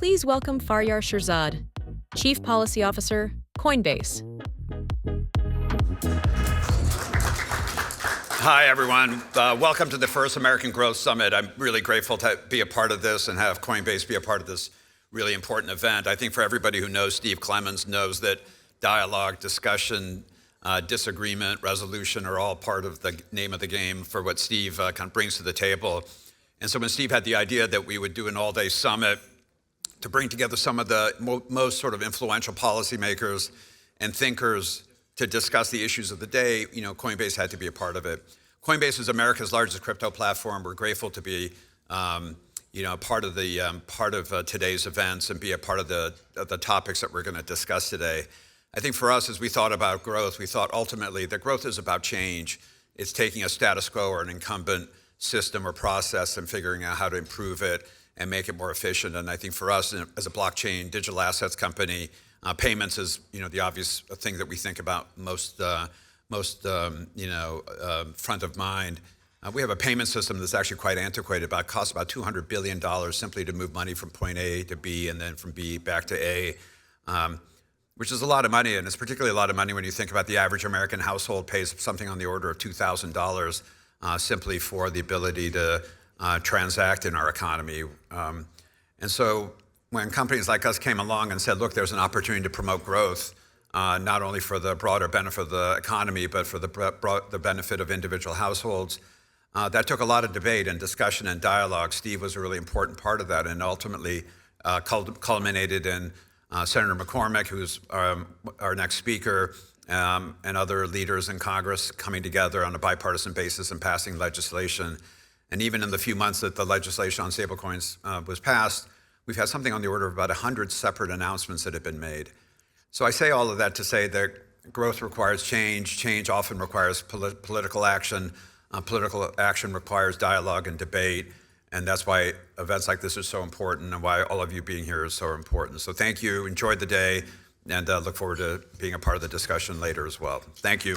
Please welcome Faryar Shirzad, Chief Policy Officer, Coinbase. Hi, everyone. Welcome to the first American Growth Summit. I'm really grateful to be a part of this and have Coinbase be a part of this really important event. I think for everybody who knows Steve Clemons knows that dialogue, discussion, disagreement, resolution are all part of the name of the game for what Steve kind of brings to the table. And so when Steve had the idea that we would do an all-day summit to bring together some of the most sort of influential policymakers and thinkers to discuss the issues of the day, Coinbase had to be a part of it. Coinbase is America's largest crypto platform. We're grateful to be, part of today's events and be a part of the topics that we're going to discuss today. I think for us, as we thought about growth, we thought ultimately that growth is about change. It's taking a status quo or an incumbent system or process and figuring out how to improve it and make it more efficient. And I think for us, as a blockchain digital assets company, payments is the obvious thing that we think about most front of mind. We have a payment system that's actually quite antiquated. It costs about $200 billion simply to move money from point A to B and then from B back to A, which is a lot of money. And it's particularly a lot of money when you think about the average American household pays something on the order of $2,000 simply for the ability to transact in our economy. And so when companies like us came along and said, look, there's an opportunity to promote growth, not only for the broader benefit of the economy, but for the benefit of individual households, that took a lot of debate and discussion and dialogue. Steve was a really important part of that and ultimately culminated in Senator McCormick, who's our next speaker, and other leaders in Congress coming together on a bipartisan basis and passing legislation. And even in the few months that the legislation on stablecoins was passed, we've had something on the order of about 100 separate announcements that have been made. So I say all of that to say that growth requires change. Change often requires political action. Political action requires dialogue and debate. And that's why events like this are so important and why all of you being here is so important. So thank you. Enjoyed the day and look forward to being a part of the discussion later as well. Thank you.